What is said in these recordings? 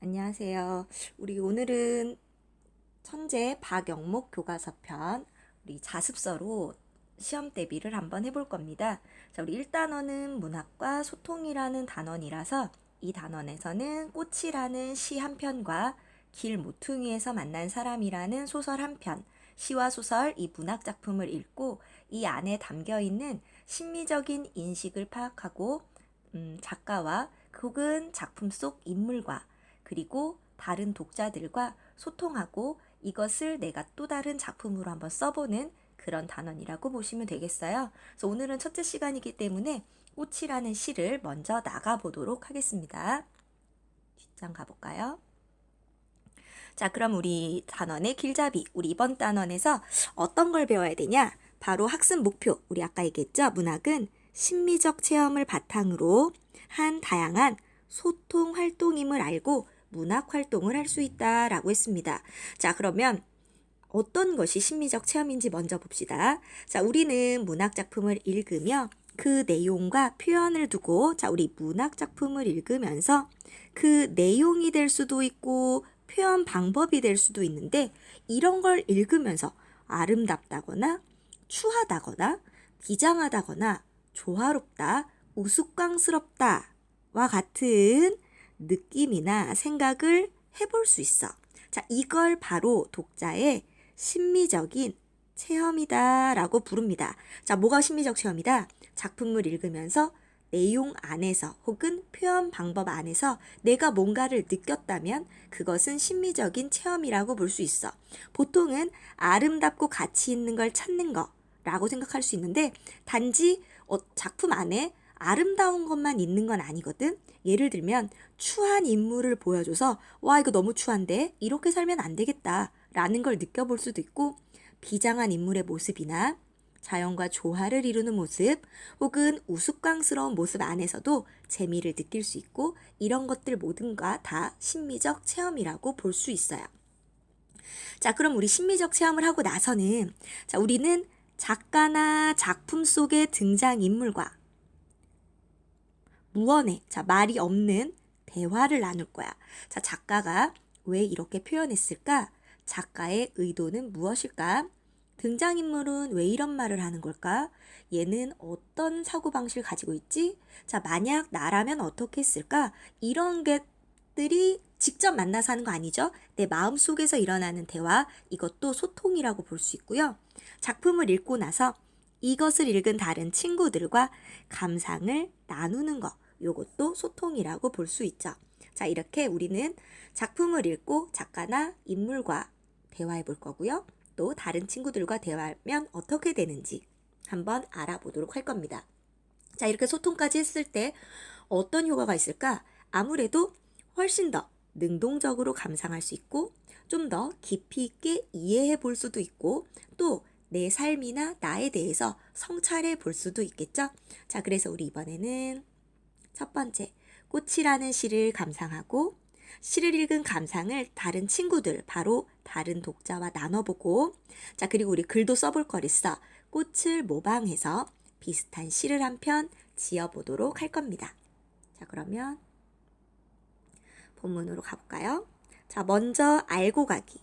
안녕하세요. 우리 오늘은 천재 박영목 교과서 편 우리 자습서로 시험 대비를 한번 해볼 겁니다. 자, 우리 1단원은 문학과 소통이라는 단원이라서 이 단원에서는 꽃이라는 시 한 편과 길 모퉁이에서 만난 사람이라는 소설 한 편, 시와 소설 이 문학 작품을 읽고 이 안에 담겨 있는 심미적인 인식을 파악하고 작가와 혹은 작품 속 인물과 그리고 다른 독자들과 소통하고 이것을 내가 또 다른 작품으로 한번 써보는 그런 단원이라고 보시면 되겠어요. 그래서 오늘은 첫째 시간이기 때문에 꽃이라는 시를 먼저 나가보도록 하겠습니다. 뒷장 가볼까요? 자, 그럼 우리 단원의 길잡이, 우리 이번 단원에서 어떤 걸 배워야 되냐? 바로 학습 목표, 우리 아까 얘기했죠? 문학은 심미적 체험을 바탕으로 한 다양한 소통 활동임을 알고 문학 활동을 할 수 있다라고 했습니다. 자, 그러면 어떤 것이 심미적 체험인지 먼저 봅시다. 자, 우리는 문학 작품을 읽으며 그 내용과 표현을 두고 우리 문학 작품을 읽으면서 그 내용이 될 수도 있고 표현 방법이 될 수도 있는데 이런 걸 읽으면서 아름답다거나 추하다거나 비장하다거나 조화롭다, 우스꽝스럽다와 같은 느낌이나 생각을 해볼 수 있어. 자, 이걸 바로 독자의 심미적인 체험이다 라고 부릅니다. 자, 뭐가 심미적 체험이다? 작품을 읽으면서 내용 안에서 혹은 표현 방법 안에서 내가 뭔가를 느꼈다면 그것은 심미적인 체험이라고 볼 수 있어. 보통은 아름답고 가치 있는 걸 찾는 거라고 생각할 수 있는데 단지 작품 안에 아름다운 것만 있는 건 아니거든. 예를 들면 추한 인물을 보여줘서 와 이거 너무 추한데 이렇게 살면 안 되겠다 라는 걸 느껴볼 수도 있고 비장한 인물의 모습이나 자연과 조화를 이루는 모습 혹은 우스꽝스러운 모습 안에서도 재미를 느낄 수 있고 이런 것들 모든가 다 심미적 체험이라고 볼 수 있어요. 자, 그럼 우리 심미적 체험을 하고 나서는 우리는 작가나 작품 속의 등장인물과 무언의 말이 없는 대화를 나눌 거야. 자, 작가가 왜 이렇게 표현했을까? 작가의 의도는 무엇일까? 등장인물은 왜 이런 말을 하는 걸까? 얘는 어떤 사고방식을 가지고 있지? 자, 만약 나라면 어떻게 했을까? 이런 것들이 직접 만나서 하는 거 아니죠? 내 마음속에서 일어나는 대화, 이것도 소통이라고 볼 수 있고요. 작품을 읽고 나서 이것을 읽은 다른 친구들과 감상을 나누는 거, 요것도 소통이라고 볼 수 있죠. 자, 이렇게 우리는 작품을 읽고 작가나 인물과 대화해 볼 거고요. 또 다른 친구들과 대화하면 어떻게 되는지 한번 알아보도록 할 겁니다. 자, 이렇게 소통까지 했을 때 어떤 효과가 있을까? 아무래도 훨씬 더 능동적으로 감상할 수 있고 좀 더 깊이 있게 이해해 볼 수도 있고 또 내 삶이나 나에 대해서 성찰해 볼 수도 있겠죠? 자, 그래서 우리 이번에는 첫 번째, 꽃이라는 시를 감상하고 시를 읽은 감상을 다른 친구들, 바로 다른 독자와 나눠보고 자, 그리고 우리 글도 써볼 거랬어. 꽃을 모방해서 비슷한 시를 한 편 지어보도록 할 겁니다. 자, 그러면 본문으로 가볼까요? 자, 먼저 알고 가기.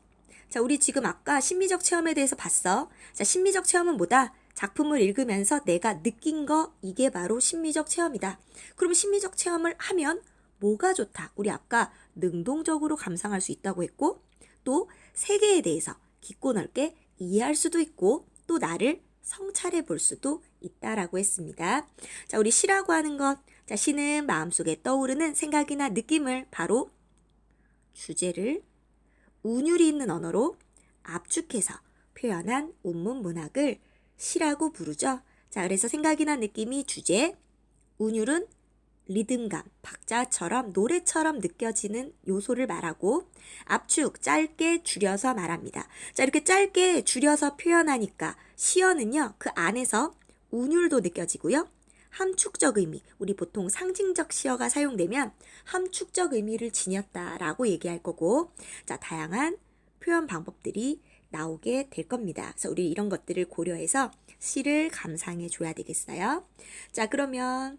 자, 우리 지금 아까 심미적 체험에 대해서 봤어. 자, 심미적 체험은 뭐다? 작품을 읽으면서 내가 느낀 거, 이게 바로 심미적 체험이다. 그럼 심미적 체험을 하면 뭐가 좋다? 우리 아까 능동적으로 감상할 수 있다고 했고, 또 세계에 대해서 깊고 넓게 이해할 수도 있고, 또 나를 성찰해 볼 수도 있다라고 했습니다. 자, 우리 시라고 하는 것. 자, 시는 마음속에 떠오르는 생각이나 느낌을 바로 주제를 운율이 있는 언어로 압축해서 표현한 운문 문학을 시라고 부르죠. 자, 그래서 생각이나 느낌이 주제, 운율은 리듬감, 박자처럼 노래처럼 느껴지는 요소를 말하고 압축, 짧게 줄여서 말합니다. 자, 이렇게 짧게 줄여서 표현하니까 시어는요, 그 안에서 운율도 느껴지고요. 함축적 의미, 우리 보통 상징적 시어가 사용되면 함축적 의미를 지녔다라고 얘기할 거고, 자, 다양한 표현 방법들이 나오게 될 겁니다. 그래서 우리 이런 것들을 고려해서 시를 감상해 줘야 되겠어요. 자, 그러면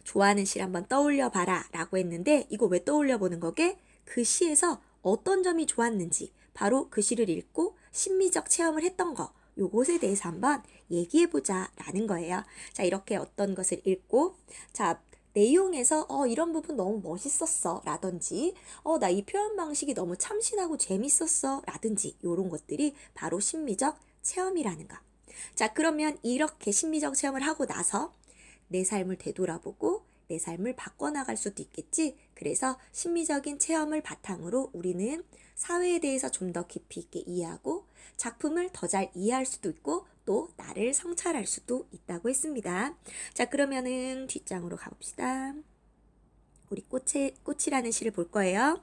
좋아하는 시를 한번 떠올려 봐라 라고 했는데 이거 왜 떠올려 보는 거게? 그 시에서 어떤 점이 좋았는지 바로 그 시를 읽고 심미적 체험을 했던 거 요것에 대해서 한번 얘기해보자 라는 거예요. 자, 이렇게 어떤 것을 읽고 자, 내용에서 이런 부분 너무 멋있었어 라든지 나 이 표현 방식이 너무 참신하고 재밌었어 라든지 이런 것들이 바로 심미적 체험이라는 거. 자, 그러면 이렇게 심미적 체험을 하고 나서 내 삶을 되돌아보고 내 삶을 바꿔나갈 수도 있겠지. 그래서 심미적인 체험을 바탕으로 우리는 사회에 대해서 좀 더 깊이 있게 이해하고 작품을 더 잘 이해할 수도 있고 또 나를 성찰할 수도 있다고 했습니다. 자, 그러면은 뒷장으로 가봅시다. 우리 꽃이라는 시를 볼 거예요.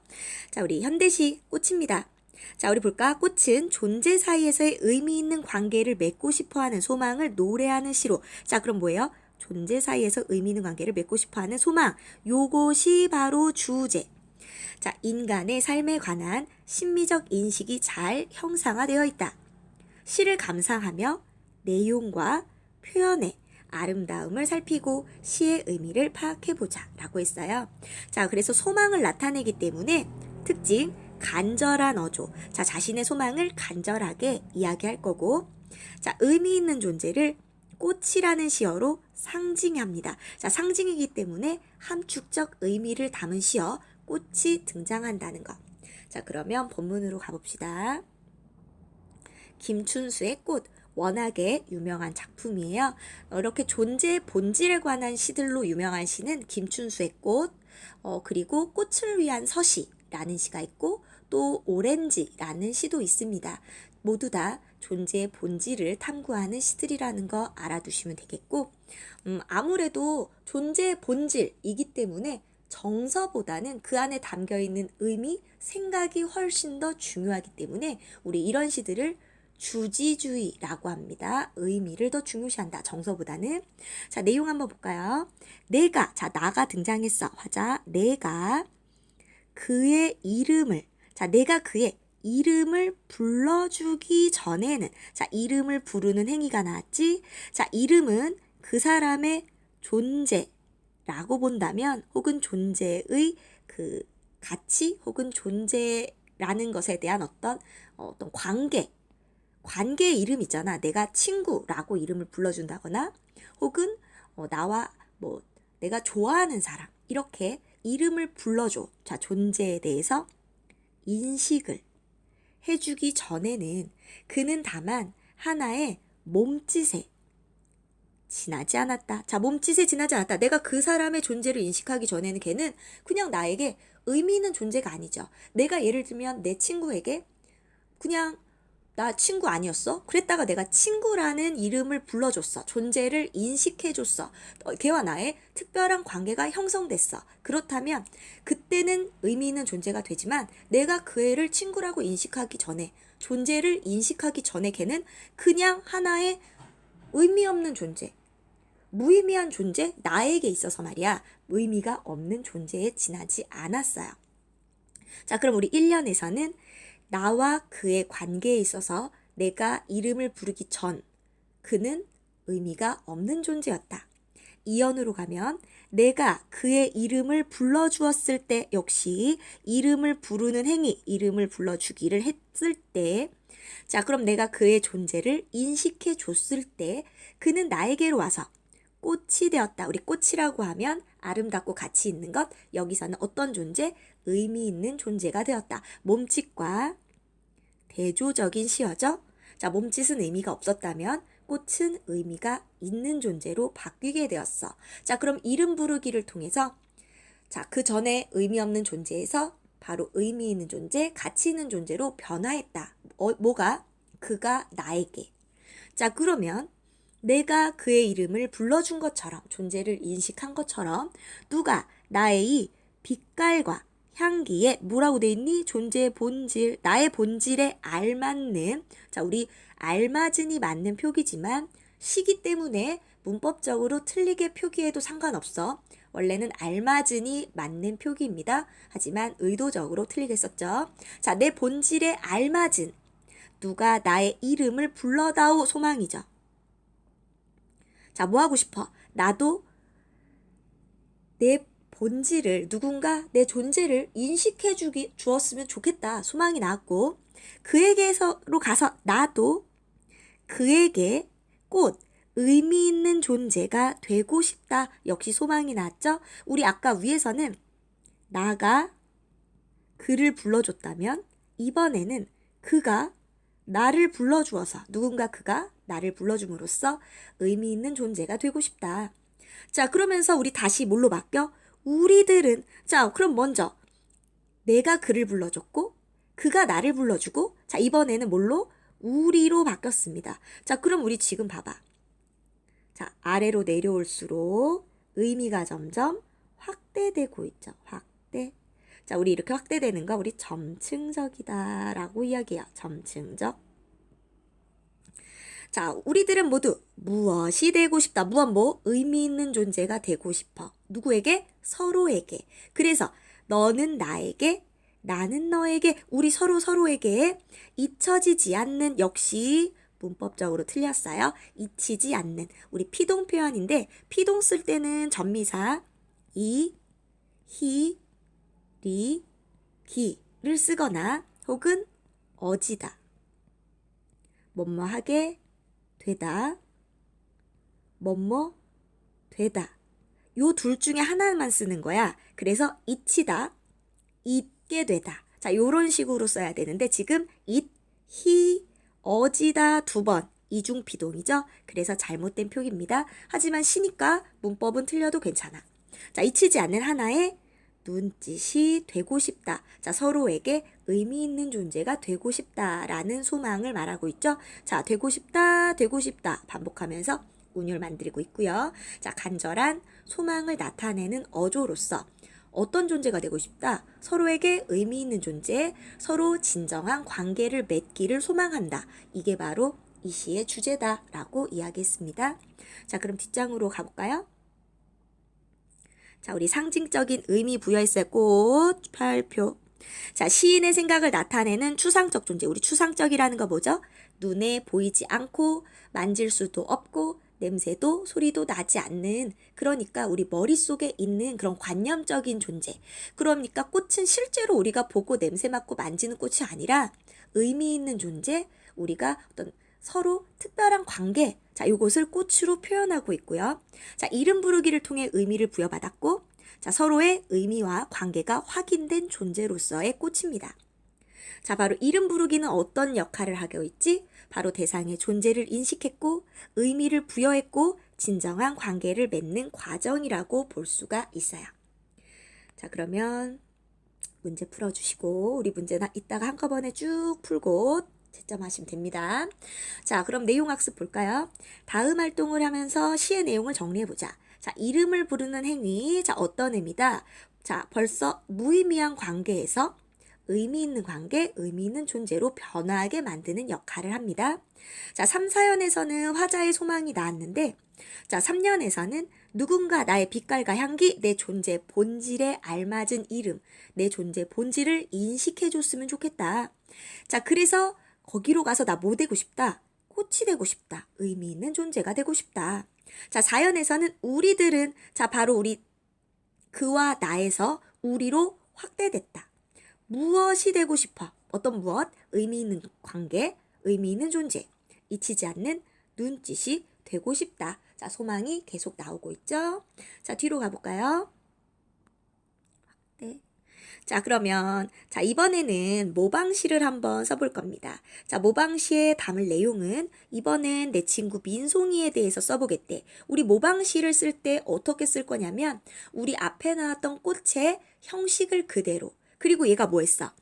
자, 우리 현대시 꽃입니다. 자, 우리 볼까? 꽃은 존재 사이에서의 의미 있는 관계를 맺고 싶어하는 소망을 노래하는 시로. 자, 그럼 뭐예요? 존재 사이에서 의미 있는 관계를 맺고 싶어하는 소망. 요것이 바로 주제. 자, 인간의 삶에 관한 심미적 인식이 잘 형상화되어 있다. 시를 감상하며 내용과 표현의 아름다움을 살피고 시의 의미를 파악해보자 라고 했어요. 자, 그래서 소망을 나타내기 때문에 특징 간절한 어조. 자, 자신의 소망을 간절하게 이야기할 거고 자, 의미 있는 존재를 꽃이라는 시어로 상징합니다. 자, 상징이기 때문에 함축적 의미를 담은 시어 꽃이 등장한다는 것. 자, 그러면 본문으로 가봅시다. 김춘수의 꽃. 워낙에 유명한 작품이에요. 이렇게 존재의 본질에 관한 시들로 유명한 시는 김춘수의 꽃, 그리고 꽃을 위한 서시라는 시가 있고 또 오렌지라는 시도 있습니다. 모두 다 존재의 본질을 탐구하는 시들이라는 거 알아두시면 되겠고 아무래도 존재의 본질이기 때문에 정서보다는 그 안에 담겨있는 의미, 생각이 훨씬 더 중요하기 때문에 우리 이런 시들을 주지주의라고 합니다. 의미를 더 중요시한다. 정서보다는. 자, 내용 한번 볼까요? 나가 등장했어. 화자, 내가 그의 이름을, 자, 내가 그의 이름을 불러주기 전에는, 자, 이름을 부르는 행위가 나왔지? 자, 이름은 그 사람의 존재라고 본다면, 혹은 존재의 그 가치, 혹은 존재라는 것에 대한 어떤 관계의 이름 있잖아. 내가 친구라고 이름을 불러준다거나 혹은 나와 내가 좋아하는 사람 이렇게 이름을 불러줘. 자, 존재에 대해서 인식을 해주기 전에는 그는 다만 하나의 몸짓에 지나지 않았다. 자, 몸짓에 지나지 않았다. 내가 그 사람의 존재를 인식하기 전에는 걔는 그냥 나에게 의미 있는 존재가 아니죠. 내가 예를 들면 내 친구에게 그냥 나 친구 아니었어? 그랬다가 내가 친구라는 이름을 불러줬어. 존재를 인식해줬어. 걔와 나의 특별한 관계가 형성됐어. 그렇다면 그때는 의미 있는 존재가 되지만 내가 그 애를 친구라고 인식하기 전에 존재를 인식하기 전에 걔는 그냥 하나의 의미 없는 존재. 무의미한 존재? 나에게 있어서 말이야. 의미가 없는 존재에 지나지 않았어요. 자, 그럼 우리 1년에서는 나와 그의 관계에 있어서 내가 이름을 부르기 전 그는 의미가 없는 존재였다. 2연으로 가면 내가 그의 이름을 불러주었을 때 역시 이름을 부르는 행위, 이름을 불러주기를 했을 때 자, 그럼 내가 그의 존재를 인식해 줬을 때 그는 나에게로 와서 꽃이 되었다. 우리 꽃이라고 하면 아름답고 가치 있는 것. 여기서는 어떤 존재? 의미 있는 존재가 되었다. 몸짓과 대조적인 시어죠. 자, 몸짓은 의미가 없었다면 꽃은 의미가 있는 존재로 바뀌게 되었어. 자, 그럼 이름 부르기를 통해서 자, 그 전에 의미 없는 존재에서 바로 의미 있는 존재, 가치 있는 존재로 변화했다. 뭐가? 그가 나에게. 자, 그러면 내가 그의 이름을 불러준 것처럼 존재를 인식한 것처럼 누가 나의 이 빛깔과 향기에 뭐라고 돼 있니? 존재의 본질, 나의 본질에 알맞는 자, 우리 알맞은이 맞는 표기지만 시기 때문에 문법적으로 틀리게 표기해도 상관없어. 원래는 알맞은이 맞는 표기입니다. 하지만 의도적으로 틀리게 썼죠. 자, 내 본질에 알맞은 누가 나의 이름을 불러다오 소망이죠. 자, 뭐 하고 싶어? 나도 내 본질을, 누군가 내 존재를 인식해 주었으면 좋겠다. 소망이 나왔고, 그에게로 가서 나도 그에게 꼭 의미 있는 존재가 되고 싶다. 역시 소망이 나왔죠? 우리 아까 위에서는 나가 그를 불러줬다면 이번에는 그가 나를 불러주어서, 누군가 그가 나를 불러줌으로써 의미 있는 존재가 되고 싶다. 자, 그러면서 우리 다시 뭘로 바뀌어? 우리들은, 자, 그럼 먼저 내가 그를 불러줬고 그가 나를 불러주고, 자, 이번에는 뭘로? 우리로 바뀌었습니다. 자, 그럼 우리 지금 봐봐. 자, 아래로 내려올수록 의미가 점점 확대되고 있죠. 확대. 자, 우리 이렇게 확대되는 거 우리 점층적이다 라고 이야기해요. 점층적. 자, 우리들은 모두 무엇이 되고 싶다. 무엇 의미 있는 존재가 되고 싶어. 누구에게? 서로에게. 그래서 너는 나에게, 나는 너에게, 우리 서로에게 잊혀지지 않는, 역시 문법적으로 틀렸어요. 잊히지 않는. 우리 피동 표현인데, 피동 쓸 때는 전미사 이, 히, 리, 기를 쓰거나 혹은 어지다. 뭐뭐하게 되다. 뭐뭐 되다. 요 둘 중에 하나만 쓰는 거야. 그래서 잊히다, 잊게 되다. 자, 요런 식으로 써야 되는데 지금 잊, 히, 어지다 두 번. 이중피동이죠. 그래서 잘못된 표기입니다. 하지만 시니까 문법은 틀려도 괜찮아. 자, 잊히지 않는 하나의 눈짓이 되고 싶다. 자, 서로에게 의미 있는 존재가 되고 싶다라는 소망을 말하고 있죠. 자, 되고 싶다, 되고 싶다 반복하면서 운율 만들고 있고요. 자, 간절한 소망을 나타내는 어조로서 어떤 존재가 되고 싶다? 서로에게 의미 있는 존재, 서로 진정한 관계를 맺기를 소망한다. 이게 바로 이 시의 주제다라고 이야기했습니다. 자, 그럼 뒷장으로 가볼까요? 자, 우리 상징적인 의미 부여했어요. 꽃, 별표. 자, 시인의 생각을 나타내는 추상적 존재. 우리 추상적이라는 거 뭐죠? 눈에 보이지 않고 만질 수도 없고 냄새도 소리도 나지 않는, 그러니까 우리 머릿속에 있는 그런 관념적인 존재. 그러니까 꽃은 실제로 우리가 보고 냄새 맡고 만지는 꽃이 아니라 의미 있는 존재, 우리가 어떤 서로 특별한 관계, 자, 이것을 꽃으로 표현하고 있고요. 자, 이름 부르기를 통해 의미를 부여받았고, 자, 서로의 의미와 관계가 확인된 존재로서의 꽃입니다. 자, 바로 이름 부르기는 어떤 역할을 하고 있지? 바로 대상의 존재를 인식했고, 의미를 부여했고, 진정한 관계를 맺는 과정이라고 볼 수가 있어요. 자, 그러면 문제 풀어주시고, 우리 문제는 이따가 한꺼번에 쭉 풀고 채점하시면 됩니다. 자, 그럼 내용 학습 볼까요? 다음 활동을 하면서 시의 내용을 정리해보자. 자, 이름을 부르는 행위. 자, 어떤 의미다? 자, 벌써 무의미한 관계에서 의미 있는 관계, 의미 있는 존재로 변화하게 만드는 역할을 합니다. 자, 3, 4연에서는 화자의 소망이 나왔는데, 자, 3년에서는 누군가 나의 빛깔과 향기, 내 존재 본질에 알맞은 이름, 내 존재 본질을 인식해줬으면 좋겠다. 자, 그래서 거기로 가서 나 뭐 되고 싶다? 꽃이 되고 싶다. 의미 있는 존재가 되고 싶다. 자, 4연에서는 우리들은, 자, 바로 우리 그와 나에서 우리로 확대됐다. 무엇이 되고 싶어? 어떤 무엇? 의미 있는 관계, 의미 있는 존재. 잊히지 않는 눈짓이 되고 싶다. 자, 소망이 계속 나오고 있죠? 자, 뒤로 가볼까요? 네. 자, 그러면 자, 이번에는 모방시를 한번 써볼 겁니다. 자, 모방시에 담을 내용은 이번엔 내 친구 민송이에 대해서 써보겠대. 우리 모방시를 쓸 때 어떻게 쓸 거냐면 우리 앞에 나왔던 꽃의 형식을 그대로, 그리고 얘가 뭐 했어?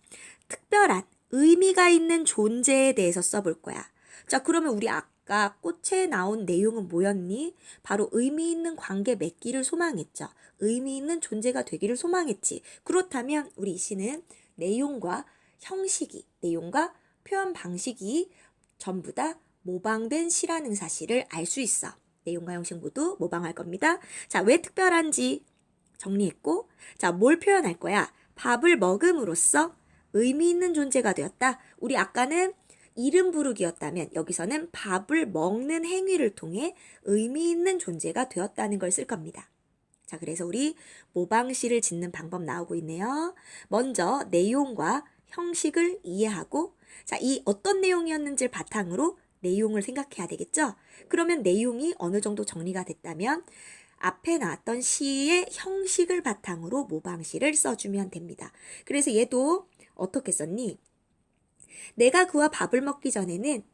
특별한 의미가 있는 존재에 대해서 써볼 거야. 자, 그러면 우리 아까 꽃에 나온 내용은 뭐였니? 바로 의미 있는 관계 맺기를 소망했죠. 의미 있는 존재가 되기를 소망했지. 그렇다면 우리 이 시는 내용과 형식이, 내용과 표현 방식이 전부 다 모방된 시라는 사실을 알 수 있어. 내용과 형식 모두 모방할 겁니다. 자, 왜 특별한지 정리했고, 자, 뭘 표현할 거야? 밥을 먹음으로써 의미 있는 존재가 되었다. 우리 아까는 이름 부르기였다면 여기서는 밥을 먹는 행위를 통해 의미 있는 존재가 되었다는 걸 쓸 겁니다. 자, 그래서 우리 모방시를 짓는 방법 나오고 있네요. 먼저 내용과 형식을 이해하고, 자, 이 어떤 내용이었는지를 바탕으로 내용을 생각해야 되겠죠? 그러면 내용이 어느 정도 정리가 됐다면 앞에 나왔던 시의 형식을 바탕으로 모방시를 써주면 됩니다. 그래서 얘도 어떻게 썼니? 내가 그와 밥을 먹기 전에는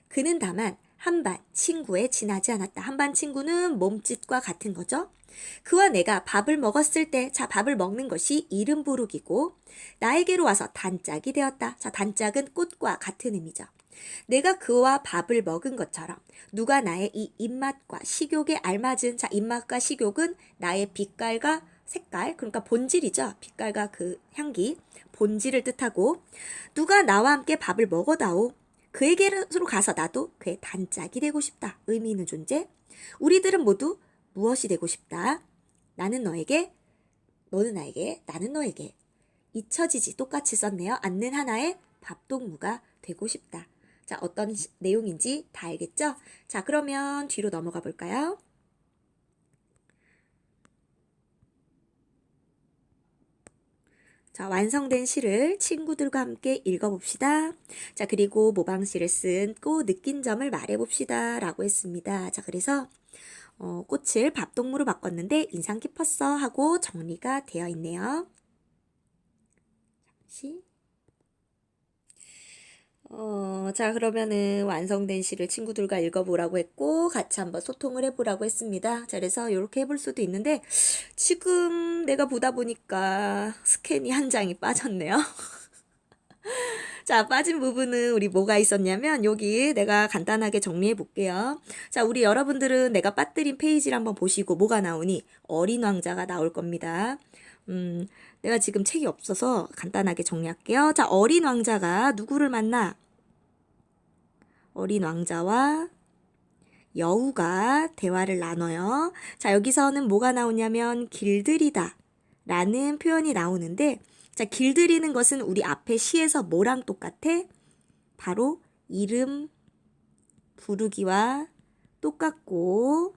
그는 다만 한반 친구에 지나지 않았다. 한반 친구는 몸짓과 같은 거죠. 그와 내가 밥을 먹었을 때, 자, 밥을 먹는 것이 이름 부르기고 나에게로 와서 단짝이 되었다. 자, 단짝은 꽃과 같은 의미죠. 내가 그와 밥을 먹은 것처럼 누가 나의 이 입맛과 식욕에 알맞은, 자, 입맛과 식욕은 나의 빛깔과 색깔, 그러니까 본질이죠. 빛깔과 그 향기, 본질을 뜻하고 누가 나와 함께 밥을 먹어다오. 그에게로 가서 나도 그의 단짝이 되고 싶다. 의미 있는 존재. 우리들은 모두 무엇이 되고 싶다. 나는 너에게, 너는 나에게, 나는 너에게. 잊혀지지 똑같이 썼네요. 않는 하나의 밥동무가 되고 싶다. 자, 어떤 내용인지 다 알겠죠? 자, 그러면 뒤로 넘어가 볼까요? 자, 완성된 시를 친구들과 함께 읽어봅시다. 자, 그리고 모방시를 쓴고 느낀 점을 말해봅시다. 라고 했습니다. 자, 그래서 꽃을 밥동무로 바꿨는데 인상 깊었어 하고 정리가 되어 있네요. 잠시. 자, 그러면은 완성된 시를 친구들과 읽어보라고 했고 같이 한번 소통을 해보라고 했습니다. 자, 그래서 이렇게 해볼 수도 있는데 지금 내가 보다 보니까 스캔이 한 장이 빠졌네요. 자, 빠진 부분은 우리 뭐가 있었냐면 여기 내가 간단하게 정리해 볼게요. 자, 우리 여러분들은 내가 빠뜨린 페이지를 한번 보시고 뭐가 나오니? 어린 왕자가 나올 겁니다. 내가 지금 책이 없어서 간단하게 정리할게요. 자, 어린 왕자가 누구를 만나? 어린 왕자와 여우가 대화를 나눠요. 자, 여기서는 뭐가 나오냐면 길들이다 라는 표현이 나오는데, 자, 길들이는 것은 우리 앞에 시에서 뭐랑 똑같아? 바로 이름 부르기와 똑같고,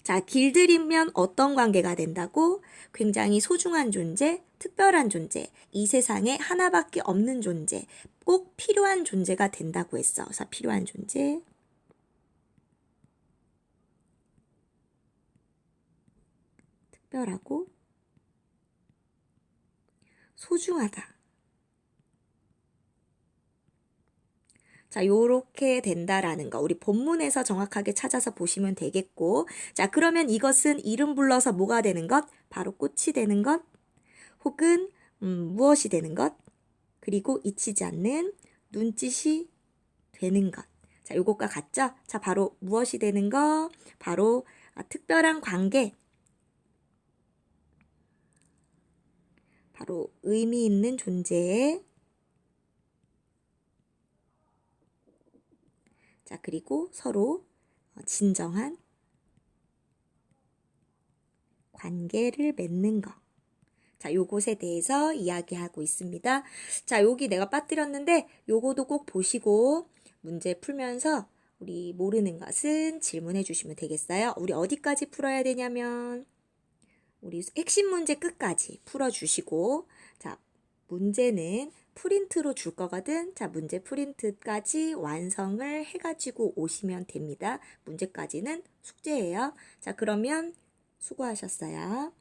자, 길들이면 어떤 관계가 된다고? 굉장히 소중한 존재, 특별한 존재, 이 세상에 하나밖에 없는 존재, 꼭 필요한 존재가 된다고 했어. 그래서 필요한 존재, 특별하고 소중하다. 자, 요렇게 된다라는 거 우리 본문에서 정확하게 찾아서 보시면 되겠고, 자, 그러면 이것은 이름 불러서 뭐가 되는 것? 바로 꽃이 되는 것, 혹은 무엇이 되는 것, 그리고 잊히지 않는 눈짓이 되는 것. 자, 요것과 같죠? 자, 바로 무엇이 되는 것? 바로 특별한 관계, 바로 의미 있는 존재. 자, 그리고 서로 진정한 관계를 맺는 것. 자, 요것에 대해서 이야기하고 있습니다. 자, 여기 내가 빠뜨렸는데 요거도 꼭 보시고 문제 풀면서 우리 모르는 것은 질문해 주시면 되겠어요. 우리 어디까지 풀어야 되냐면 우리 핵심 문제 끝까지 풀어주시고, 자, 문제는 프린트로 줄 거거든. 자, 문제 프린트까지 완성을 해가지고 오시면 됩니다. 문제까지는 숙제예요. 자, 그러면 수고하셨어요.